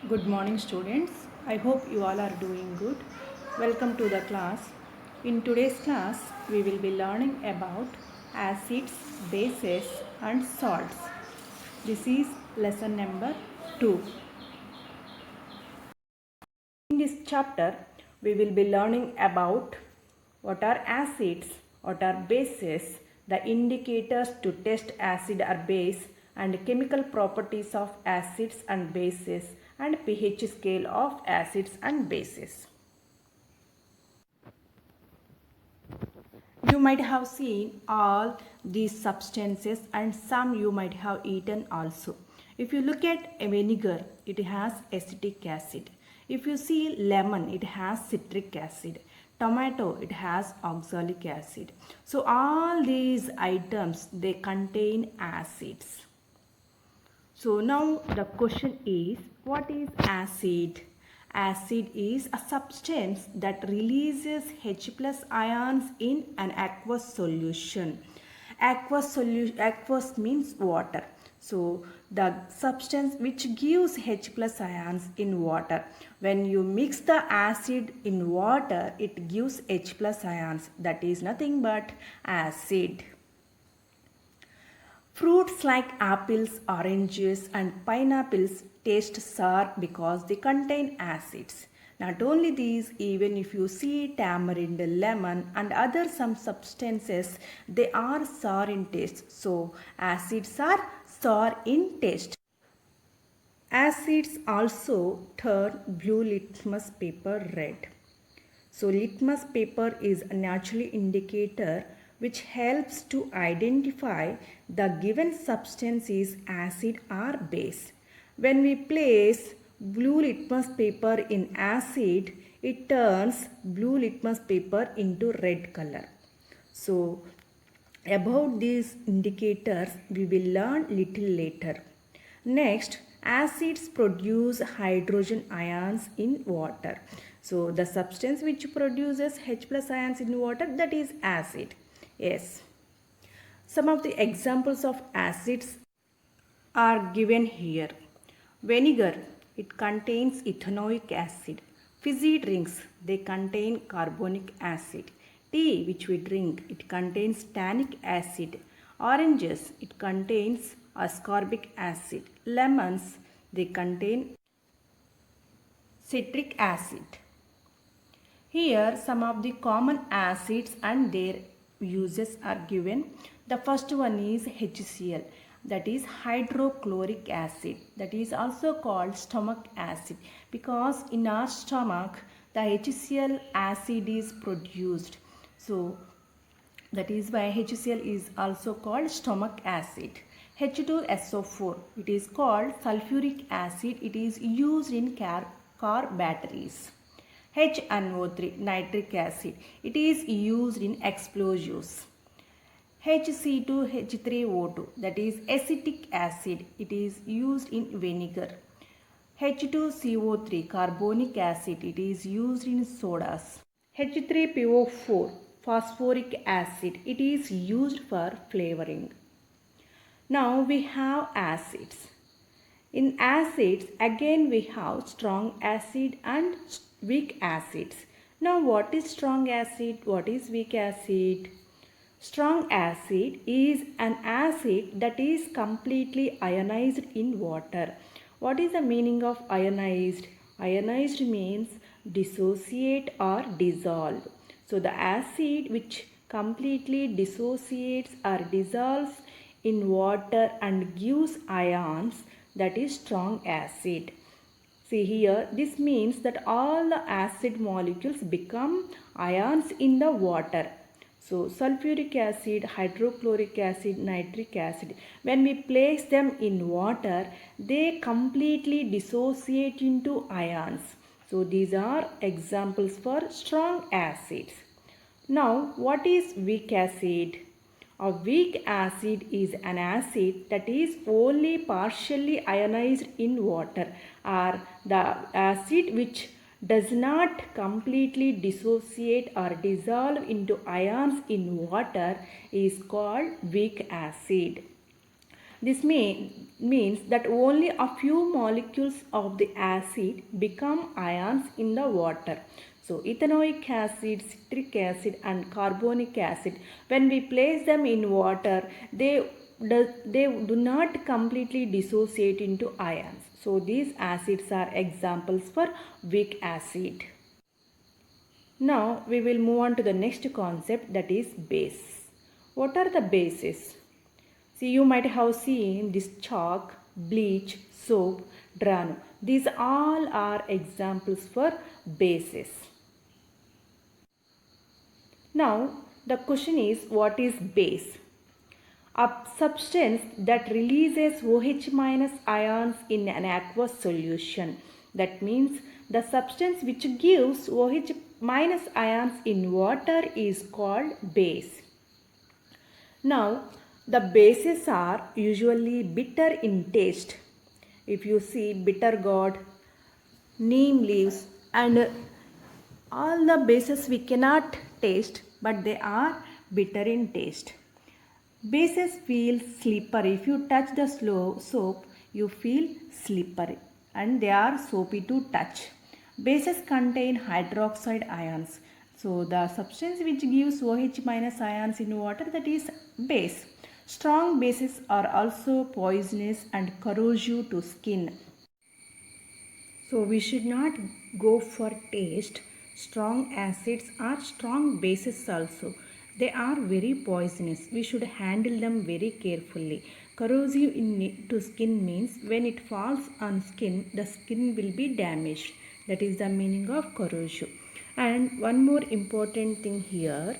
Good morning, students. I hope you all are doing good. Welcome to the class. In today's class, we will be learning about acids, bases, and salts. This is lesson number 2. In this chapter, we will be learning about what are acids, what are bases, the indicators to test acid or base, and chemical properties of acids and bases, and pH scale of acids and bases. You might have seen all these substances and some you might have eaten also. If you look at a vinegar, it has acetic acid. If you see lemon, it has citric acid. Tomato, it has oxalic acid. So all these items, they contain acids. So now the question is, what is acid? Acid is a substance that releases H plus ions in an aqueous solution. Aqueous means water. So the substance which gives H plus ions in water. When you mix the acid in water, it gives H plus ions. That is nothing but acid. Fruits like apples, oranges, and pineapples taste sour because they contain acids. Not only these, even if you see tamarind, lemon, and other some substances, they are sour in taste. So, acids are sour in taste. Acids also turn blue litmus paper red. So litmus paper is a natural indicator which helps to identify the given substance is acid or base. When we place blue litmus paper in acid, it turns blue litmus paper into red color. So about these indicators we will learn little later. Next, acids produce hydrogen ions in water. So the substance which produces H plus ions in water, that is acid. Yes. Some of the examples of acids are given here. Vinegar, it contains ethanoic acid. Fizzy drinks, they contain carbonic acid. Tea which we drink, it contains tannic acid. Oranges, it contains ascorbic acid. Lemons, they contain citric acid. Here some of the common acids and their uses are given. The first one is HCl, that is hydrochloric acid, that is also called stomach acid, because in our stomach the HCl acid is produced. So that is why HCl is also called stomach acid. H2SO4, it is called sulfuric acid. It is used in car batteries. HNO3, nitric acid, it is used in explosives. HC2H3O2, that is acetic acid, it is used in vinegar. H2CO3, carbonic acid, it is used in sodas. H3PO4, phosphoric acid, it is used for flavoring. Now we have acids. In acids, again we have strong acid and weak acids. Now what is strong acid? What is weak acid? Strong acid is an acid that is completely ionized in water. What is the meaning of ionized? Ionized means dissociate or dissolve. So the acid which completely dissociates or dissolves in water and gives ions, that is strong acid. See here, this means that all the acid molecules become ions in the water. So sulfuric acid, hydrochloric acid, nitric acid, when we place them in water, they completely dissociate into ions. So these are examples for strong acids. Now what is weak acid? A weak acid is an acid that is only partially ionized in water, or the acid which does not completely dissociate or dissolve into ions in water is called weak acid. Means that only a few molecules of the acid become ions in the water. So ethanoic acid, citric acid and carbonic acid, when we place them in water, they do not completely dissociate into ions. So these acids are examples for weak acid. Now we will move on to the next concept, that is base. What are the bases? See, you might have seen this chalk, bleach, soap, drano. These all are examples for bases. Now the question is, what is base? A substance that releases OH minus ions in an aqueous solution. That means the substance which gives OH minus ions in water is called base. Now the bases are usually bitter in taste. If you see bitter gourd, neem leaves and all the bases we cannot taste, but they are bitter in taste. Bases feel slippery. If you touch the soap, you feel slippery and they are soapy to touch. Bases contain hydroxide ions. So the substance which gives OH minus ions in water, that is base. Strong bases are also poisonous and corrosive to skin. So we should not go for taste. Strong acids are strong bases also. They are very poisonous. We should handle them very carefully. Corrosive to skin means when it falls on skin, the skin will be damaged. That is the meaning of corrosive. And one more important thing here,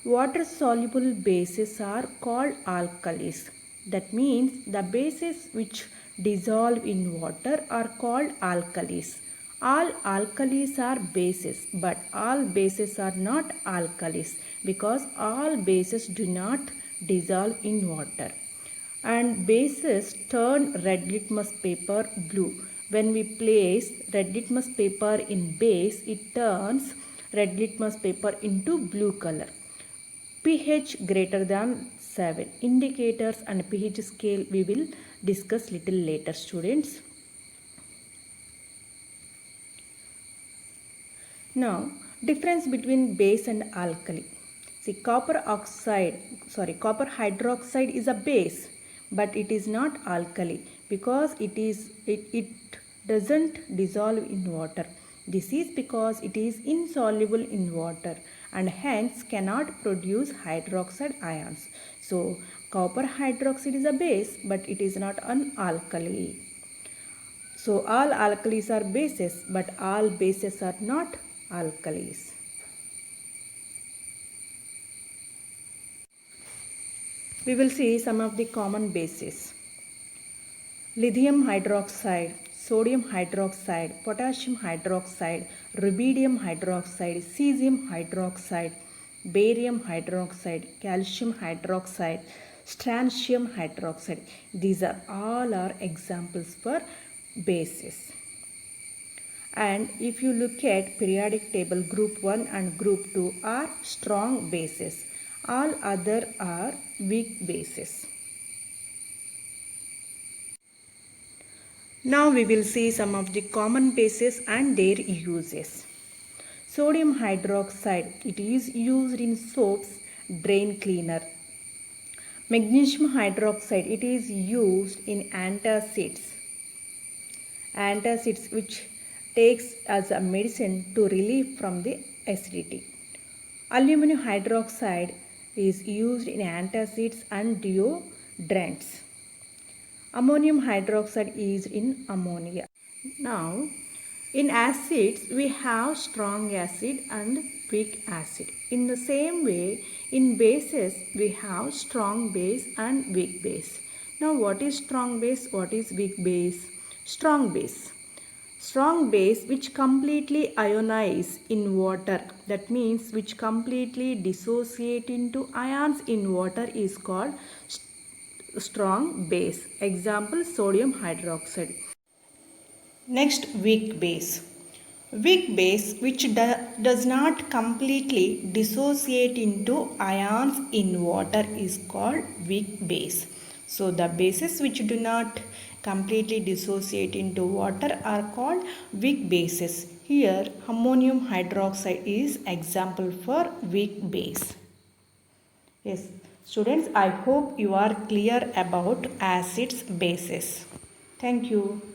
water soluble bases are called alkalis. That means the bases which dissolve in water are called alkalis. All alkalis are bases, but all bases are not alkalis because all bases do not dissolve in water. And bases turn red litmus paper blue. When we place red litmus paper in base, it turns red litmus paper into blue color. pH greater than 7. Indicators and pH scale we will discuss little later, students. Now, difference between base and alkali. See, copper hydroxide is a base, but it is not alkali because it doesn't dissolve in water. This is because it is insoluble in water and hence cannot produce hydroxide ions. So, copper hydroxide is a base, but it is not an alkali. So, all alkalis are bases, but all bases are not alkalis. We will see some of the common bases. Lithium hydroxide, sodium hydroxide, potassium hydroxide, rubidium hydroxide, cesium hydroxide, barium hydroxide, calcium hydroxide, strontium hydroxide. These are all examples for bases. And if you look at periodic table, group 1 and group 2 are strong bases. All other are weak bases. Now we will see some of the common bases and their uses. Sodium hydroxide, it is used in soaps, drain cleaner. Magnesium hydroxide, it is used in antacids. Antacids which takes as a medicine to relieve from the acidity. Aluminum hydroxide is used in antacids and deodorants. Ammonium hydroxide is in ammonia. Now, in acids, we have strong acid and weak acid. In the same way, in bases, we have strong base and weak base. Now, what is strong base? What is weak base? Strong base. Strong base which completely ionize in water, that means which completely dissociate into ions in water, is called strong base. Example, sodium hydroxide. Next, weak base. Weak base which does not completely dissociate into ions in water is called weak base. So the bases which do not completely dissociate into water are called weak bases. Here ammonium hydroxide is example for weak base. Yes, students, I hope you are clear about acids bases. Thank you.